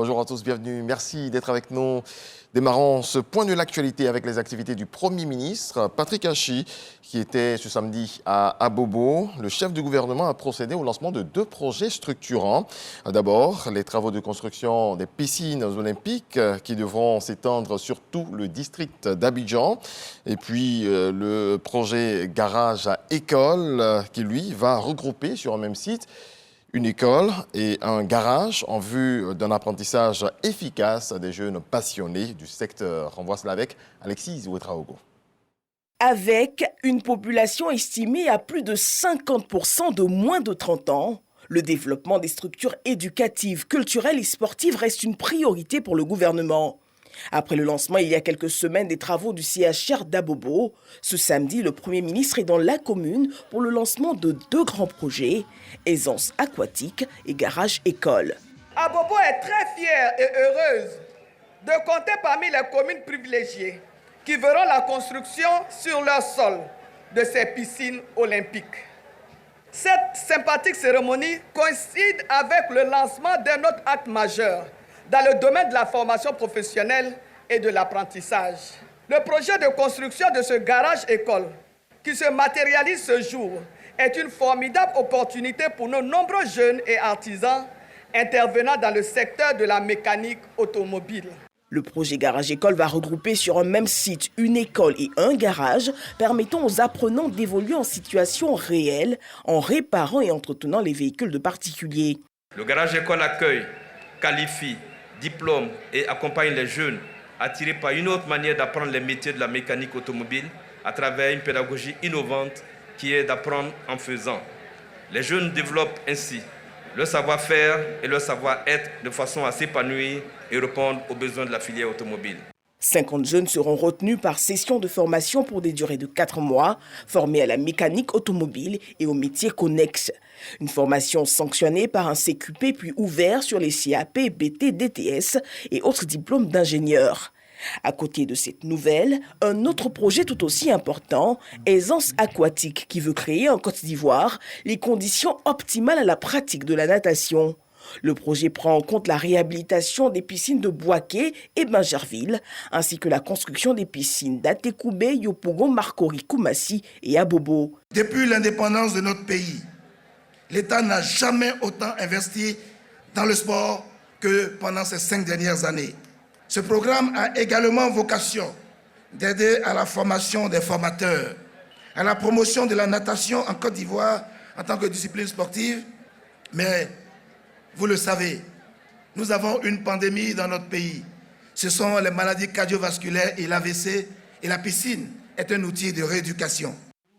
Bonjour à tous, bienvenue. Merci d'être avec nous. Démarrons ce point de l'actualité avec les activités du Premier ministre, Patrick Hachi, qui était ce samedi à Abobo. Le chef du gouvernement a procédé au lancement de 2 projets structurants. D'abord, les travaux de construction des piscines olympiques qui devront s'étendre sur tout le district d'Abidjan. Et puis, le projet garage à école qui, lui, va regrouper sur un même site une école et un garage en vue d'un apprentissage efficace des jeunes passionnés du secteur. On voit cela avec Alexis Ouetraogo. Avec une population estimée à plus de 50% de moins de 30 ans, le développement des structures éducatives, culturelles et sportives reste une priorité pour le gouvernement. Après le lancement il y a quelques semaines des travaux du CHR d'Abobo, ce samedi, le Premier ministre est dans la commune pour le lancement de 2 grands projets, aisance aquatique et garage école. Abobo est très fière et heureuse de compter parmi les communes privilégiées qui verront la construction sur leur sol de ces piscines olympiques. Cette sympathique cérémonie coïncide avec le lancement d'un autre acte majeur dans le domaine de la formation professionnelle et de l'apprentissage. Le projet de construction de ce garage-école qui se matérialise ce jour est une formidable opportunité pour nos nombreux jeunes et artisans intervenant dans le secteur de la mécanique automobile. Le projet garage-école va regrouper sur un même site une école et un garage, permettant aux apprenants d'évoluer en situation réelle en réparant et entretenant les véhicules de particuliers. Le garage-école accueille, qualifie, diplôme et accompagne les jeunes attirés par une autre manière d'apprendre les métiers de la mécanique automobile à travers une pédagogie innovante qui est d'apprendre en faisant. Les jeunes développent ainsi le savoir-faire et le savoir-être de façon à s'épanouir et répondre aux besoins de la filière automobile. 50 jeunes seront retenus par session de formation pour des durées de 4 mois, formés à la mécanique automobile et aux métiers connexes. Une formation sanctionnée par un CQP puis ouvert sur les CAP, BT, DTS et autres diplômes d'ingénieurs. À côté de cette nouvelle, un autre projet tout aussi important, Aisance aquatique, qui veut créer en Côte d'Ivoire les conditions optimales à la pratique de la natation. Le projet prend en compte la réhabilitation des piscines de Boaké et Bingerville, ainsi que la construction des piscines d'Atekoubé, Yopougon, Marcory, Koumassi et Abobo. Depuis l'indépendance de notre pays, l'État n'a jamais autant investi dans le sport que pendant ces 5 dernières années. Ce programme a également vocation d'aider à la formation des formateurs, à la promotion de la natation en Côte d'Ivoire en tant que discipline sportive. Mais vous le savez, nous avons une pandémie dans notre pays. Ce sont les maladies cardiovasculaires et l'AVC, et la piscine est un outil de rééducation.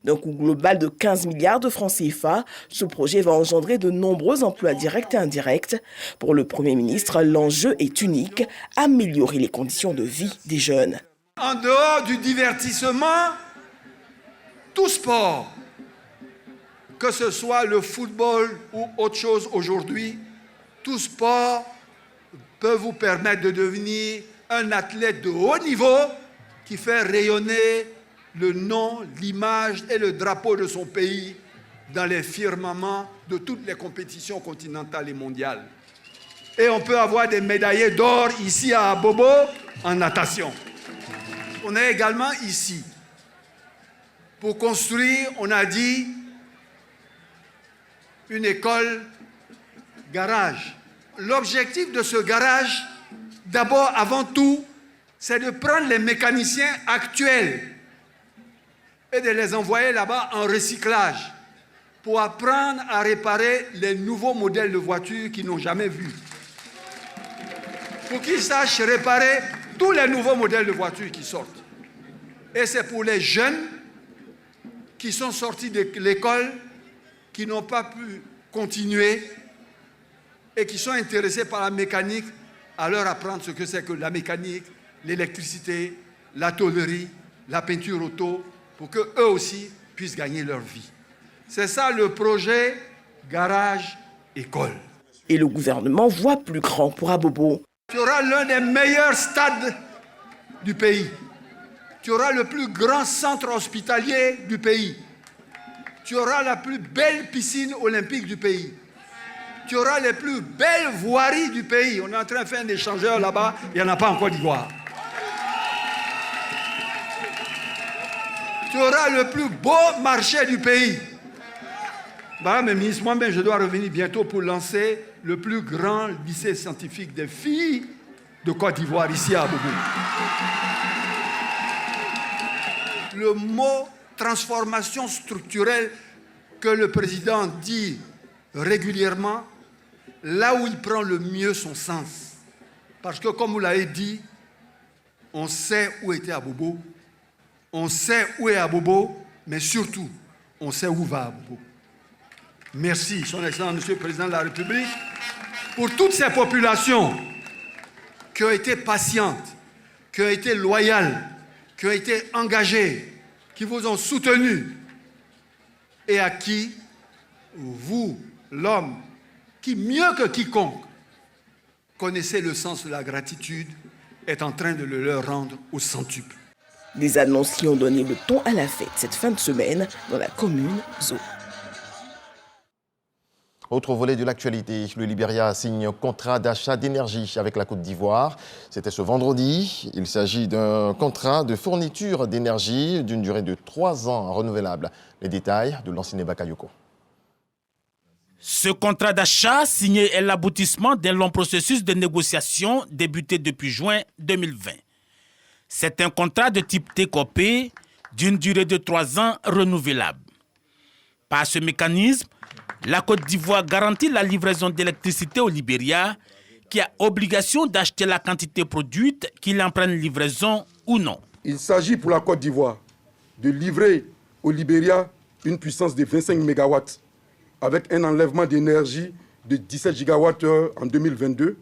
D'un coût global de 15 milliards de francs CFA, ce projet va engendrer de nombreux emplois directs et indirects. Pour le Premier ministre, l'enjeu est unique, améliorer les conditions de vie des jeunes. En dehors du divertissement, tout sport, que ce soit le football ou autre chose aujourd'hui, tout sport peut vous permettre de devenir un athlète de haut niveau qui fait rayonner le nom, l'image et le drapeau de son pays dans les firmaments de toutes les compétitions continentales et mondiales. Et on peut avoir des médaillés d'or ici à Abobo en natation. On est également ici pour construire, on a dit, une école garage. L'objectif de ce garage, d'abord, avant tout, c'est de prendre les mécaniciens actuels et de les envoyer là-bas en recyclage pour apprendre à réparer les nouveaux modèles de voitures qu'ils n'ont jamais vus. Pour qu'ils sachent réparer tous les nouveaux modèles de voitures qui sortent. Et c'est pour les jeunes qui sont sortis de l'école, qui n'ont pas pu continuer et qui sont intéressés par la mécanique, à leur apprendre ce que c'est que la mécanique, l'électricité, la tôlerie, la peinture auto, pour qu'eux aussi puissent gagner leur vie. C'est ça le projet garage-école. Et le gouvernement voit plus grand pour Abobo. Tu auras l'un des meilleurs stades du pays. Tu auras le plus grand centre hospitalier du pays. Tu auras la plus belle piscine olympique du pays. Tu auras les plus belles voiries du pays. On est en train de faire un échangeur là-bas, il n'y en a pas en Côte d'Ivoire. Tu auras le plus beau marché du pays. Madame la ministre, moi-même, je dois revenir bientôt pour lancer le plus grand lycée scientifique des filles de Côte d'Ivoire, ici à Abobo. Le mot transformation structurelle que le président dit régulièrement, là où il prend le mieux son sens. Parce que, comme vous l'avez dit, on sait où était Abobo, on sait où est Abobo, mais surtout, on sait où va Abobo. Merci, Son Excellence, Monsieur le Président de la République, pour toutes ces populations qui ont été patientes, qui ont été loyales, qui ont été engagées, qui vous ont soutenu et à qui vous, l'homme, qui mieux que quiconque connaissait le sens de la gratitude, est en train de le leur rendre au centuple. Des annonces qui ont donné le ton à la fête cette fin de semaine dans la commune Zo. Autre volet de l'actualité, le Libéria signe un contrat d'achat d'énergie avec la Côte d'Ivoire. C'était ce vendredi. Il s'agit d'un contrat de fourniture d'énergie d'une durée de 3 ans renouvelable. Les détails de Lanciné Bakayoko. Ce contrat d'achat signé est l'aboutissement d'un long processus de négociation débuté depuis juin 2020. C'est un contrat de type TCOP d'une durée de 3 ans renouvelable. Par ce mécanisme, la Côte d'Ivoire garantit la livraison d'électricité au Libéria, qui a obligation d'acheter la quantité produite, qu'il en prenne livraison ou non. Il s'agit pour la Côte d'Ivoire de livrer au Libéria une puissance de 25 MW avec un enlèvement d'énergie de 17 GWh en 2022,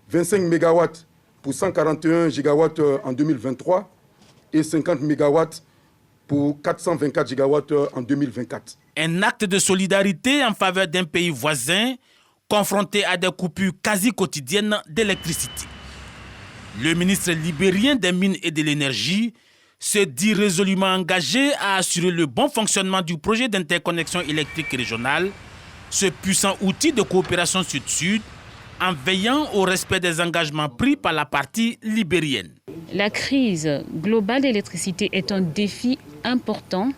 25 MW pour 141 GWh en 2023 et 50 MW pour 424 GWh en 2024. Un acte de solidarité en faveur d'un pays voisin confronté à des coupures quasi quotidiennes d'électricité. Le ministre libérien des Mines et de l'Énergie se dit résolument engagé à assurer le bon fonctionnement du projet d'interconnexion électrique régionale, ce puissant outil de coopération sud-sud, en veillant au respect des engagements pris par la partie libérienne. La crise globale d'électricité est un défi important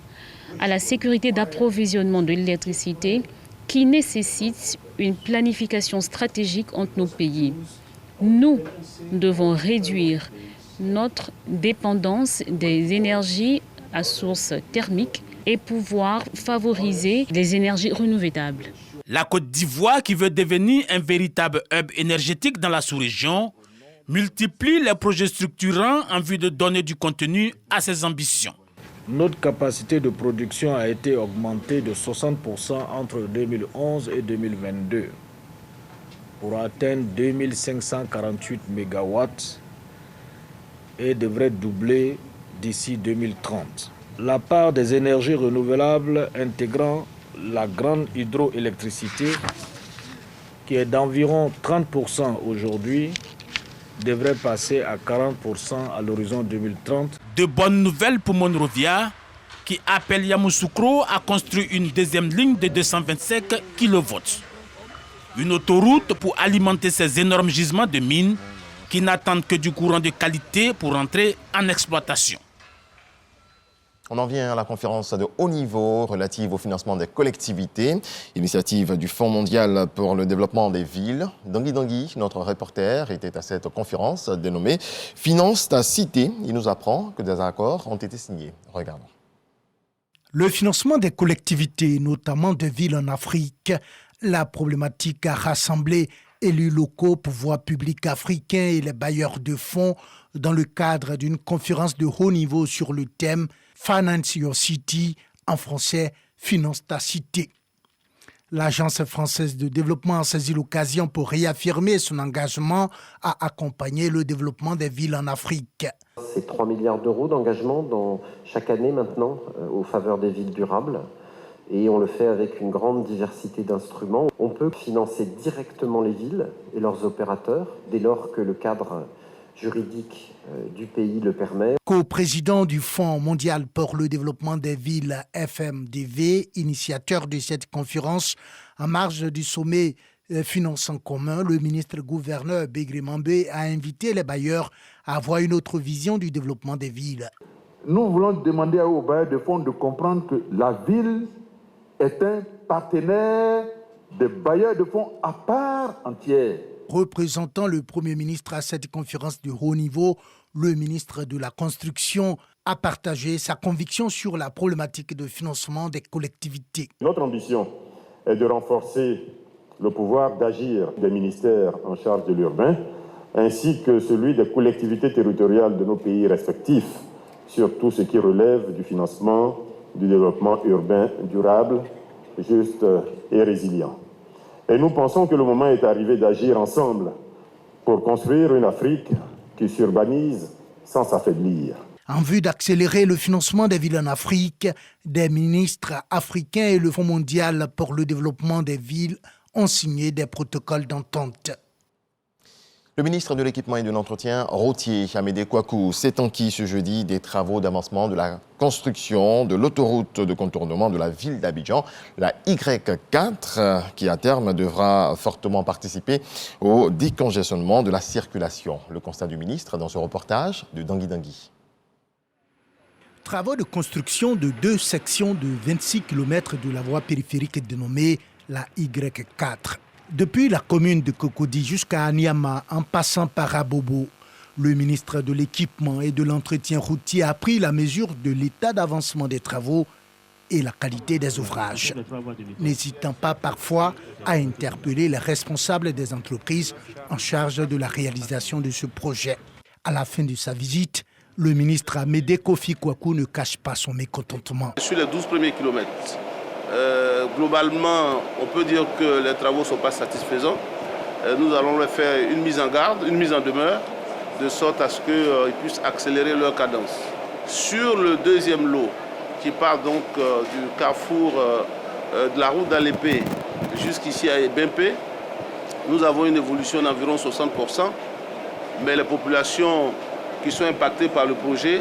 à la sécurité d'approvisionnement de l'électricité qui nécessite une planification stratégique entre nos pays. Nous devons réduire notre dépendance des énergies à source thermique et pouvoir favoriser les énergies renouvelables. La Côte d'Ivoire, qui veut devenir un véritable hub énergétique dans la sous-région, multiplie les projets structurants en vue de donner du contenu à ses ambitions. Notre capacité de production a été augmentée de 60% entre 2011 et 2022 pour atteindre 2548 MW et devrait doubler d'ici 2030. La part des énergies renouvelables intégrant la grande hydroélectricité, qui est d'environ 30% aujourd'hui, devrait passer à 40% à l'horizon 2030. De bonnes nouvelles pour Monrovia, qui appelle Yamoussoukro à construire une deuxième ligne de 225 kV. Une autoroute pour alimenter ces énormes gisements de mines qui n'attendent que du courant de qualité pour entrer en exploitation. On en vient à la conférence de haut niveau relative au financement des collectivités, initiative du Fonds mondial pour le développement des villes. Dangui, notre reporter, était à cette conférence dénommée « Finance ta cité ». Il nous apprend que des accords ont été signés. Regardons. Le financement des collectivités, notamment de villes en Afrique, la problématique a rassemblé élus locaux, pouvoirs publics africains et les bailleurs de fonds dans le cadre d'une conférence de haut niveau sur le thème « Finance Your City », en français « Finance ta cité ». L'Agence française de développement a saisi l'occasion pour réaffirmer son engagement à accompagner le développement des villes en Afrique. C'est 3 milliards d'euros d'engagement chaque année maintenant aux faveurs des villes durables. Et on le fait avec une grande diversité d'instruments. On peut financer directement les villes et leurs opérateurs dès lors que le cadre juridique du pays le permet. Co-président du Fonds mondial pour le développement des villes FMDV, initiateur de cette conférence en marge du sommet Finances en commun, le ministre-gouverneur Begri Mambé a invité les bailleurs à avoir une autre vision du développement des villes. Nous voulons demander aux bailleurs de fonds de comprendre que la ville est un partenaire des bailleurs de fonds à part entière. Représentant le Premier ministre à cette conférence de haut niveau, le ministre de la Construction a partagé sa conviction sur la problématique de financement des collectivités. Notre ambition est de renforcer le pouvoir d'agir des ministères en charge de l'urbain, ainsi que celui des collectivités territoriales de nos pays respectifs, sur tout ce qui relève du financement du développement urbain durable, juste et résilient. Et nous pensons que le moment est arrivé d'agir ensemble pour construire une Afrique qui s'urbanise sans s'affaiblir. En vue d'accélérer le financement des villes en Afrique, des ministres africains et le Fonds mondial pour le développement des villes ont signé des protocoles d'entente. Le ministre de l'Équipement et de l'Entretien routier, Amédée Kouakou, s'est enquis ce jeudi des travaux d'avancement de la construction de l'autoroute de contournement de la ville d'Abidjan, la Y4, qui à terme devra fortement participer au décongestionnement de la circulation. Le constat du ministre dans ce reportage de Dangui Dangui. Travaux de construction de 2 sections de 26 km de la voie périphérique dénommée la Y4. Depuis la commune de Cocody jusqu'à Anyama, en passant par Abobo, le ministre de l'Équipement et de l'Entretien routier a pris la mesure de l'état d'avancement des travaux et la qualité des ouvrages, n'hésitant pas parfois à interpeller les responsables des entreprises en charge de la réalisation de ce projet. À la fin de sa visite, le ministre Amédée Kofi Kouakou ne cache pas son mécontentement. Sur les 12 premiers kilomètres, globalement, on peut dire que les travaux ne sont pas satisfaisants. Nous allons leur faire une mise en garde, une mise en demeure, de sorte à ce qu'ils puissent accélérer leur cadence. Sur le deuxième lot, qui part donc du carrefour de la route d'Alépé jusqu'ici à Ebempe, nous avons une évolution d'environ 60%, mais les populations qui sont impactées par le projet,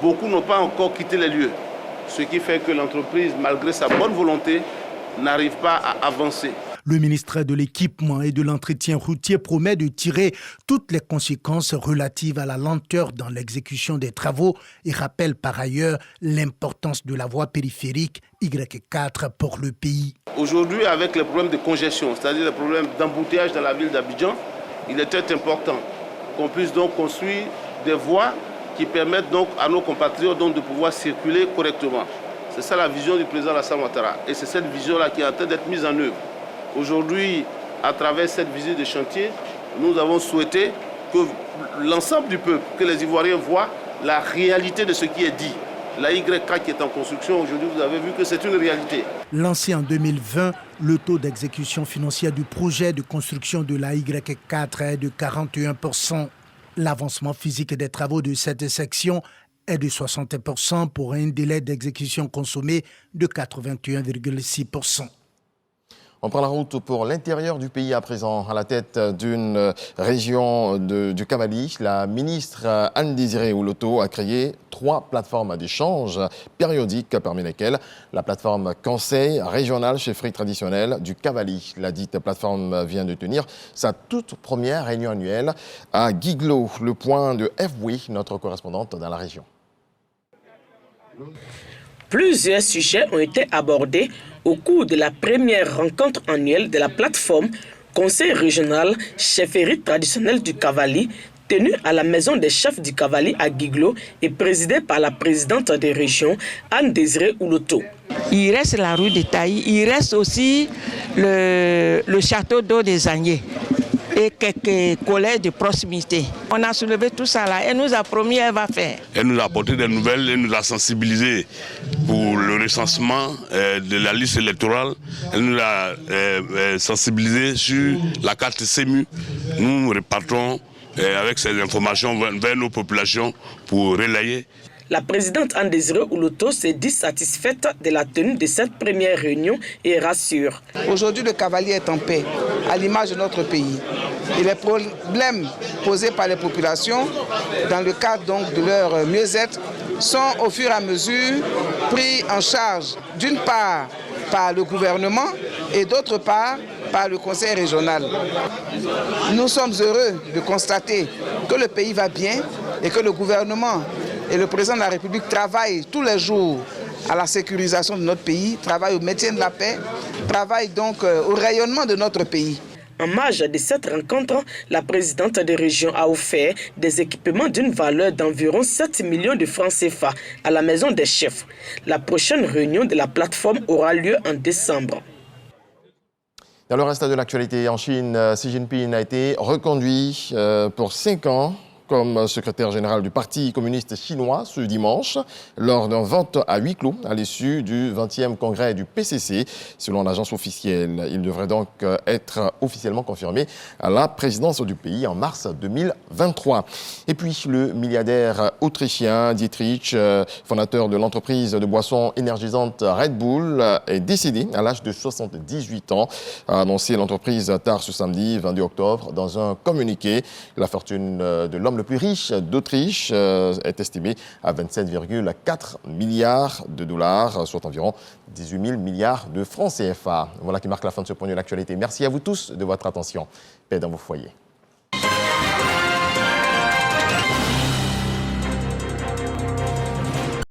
beaucoup n'ont pas encore quitté les lieux. Ce qui fait que l'entreprise, malgré sa bonne volonté, n'arrive pas à avancer. Le ministre de l'Équipement et de l'Entretien routier promet de tirer toutes les conséquences relatives à la lenteur dans l'exécution des travaux et rappelle par ailleurs l'importance de la voie périphérique Y4 pour le pays. Aujourd'hui, avec les problèmes de congestion, c'est-à-dire les problèmes d'embouteillage dans la ville d'Abidjan, il était important qu'on puisse donc construire des voies qui permettent donc à nos compatriotes donc de pouvoir circuler correctement. C'est ça la vision du président Alassane Ouattara. Et c'est cette vision-là qui est en train d'être mise en œuvre. Aujourd'hui, à travers cette visite de chantier, nous avons souhaité que l'ensemble du peuple, que les Ivoiriens voient la réalité de ce qui est dit. La Y4 qui est en construction, aujourd'hui, vous avez vu que c'est une réalité. Lancé en 2020, le taux d'exécution financière du projet de construction de la Y4 est de 41%. L'avancement physique des travaux de cette section est de 60% pour un délai d'exécution consommé de 81,6%. On prend la route pour l'intérieur du pays à présent. À la tête d'une région du Cavali, la ministre Anne-Désirée Ouloto a créé 3 plateformes d'échange périodiques, parmi lesquelles la plateforme Conseil régional chefferie traditionnelle du Cavali. La dite plateforme vient de tenir sa toute première réunion annuelle à Guiglo. Le point de F. notre correspondante dans la région. Plusieurs sujets ont été abordés au cours de la première rencontre annuelle de la plateforme Conseil régional chefferie traditionnelle du Cavali, tenue à la maison des chefs du Cavali à Guiglo et présidée par la présidente des régions, Anne-Désirée Ouloto. Il reste la rue de Taï, il reste aussi le château d'eau des Agnés et quelques collèges de proximité. On a soulevé tout ça là. Elle nous a promis qu'elle va faire. Elle nous a apporté des nouvelles, elle nous a sensibilisé pour le recensement de la liste électorale. Elle nous a sensibilisé sur la carte CEMU. Nous repartons avec ces informations vers nos populations pour relayer. La présidente Anne-Désirée Ouloto s'est dit satisfaite de la tenue de cette première réunion et rassure. Aujourd'hui, le Cavali est en paix, à l'image de notre pays. Et les problèmes posés par les populations, dans le cadre donc de leur mieux-être, sont au fur et à mesure pris en charge, d'une part par le gouvernement et d'autre part par le Conseil régional. Nous sommes heureux de constater que le pays va bien et que le gouvernement et le président de la République travaillent tous les jours à la sécurisation de notre pays, travaillent au maintien de la paix, travaillent donc au rayonnement de notre pays. En marge de cette rencontre, la présidente des régions a offert des équipements d'une valeur d'environ 7 millions de francs CFA à la Maison des chefs. La prochaine réunion de la plateforme aura lieu en décembre. Dans le reste de l'actualité, en Chine, Xi Jinping a été reconduit pour 5 ans comme secrétaire général du Parti communiste chinois ce dimanche, lors d'un vote à huis clos à l'issue du 20e congrès du PCC. Selon l'agence officielle, il devrait donc être officiellement confirmé à la présidence du pays en mars 2023. Et puis le milliardaire autrichien Dietrich, fondateur de l'entreprise de boissons énergisantes Red Bull, est décédé à l'âge de 78 ans, a annoncé l'entreprise tard ce samedi 22 octobre dans un communiqué. La fortune de l'homme le plus riche d'Autriche est estimé à 27,4 milliards de dollars, soit environ 18 000 milliards de francs CFA. Voilà qui marque la fin de ce point de l'actualité. Merci à vous tous de votre attention. Paix dans vos foyers.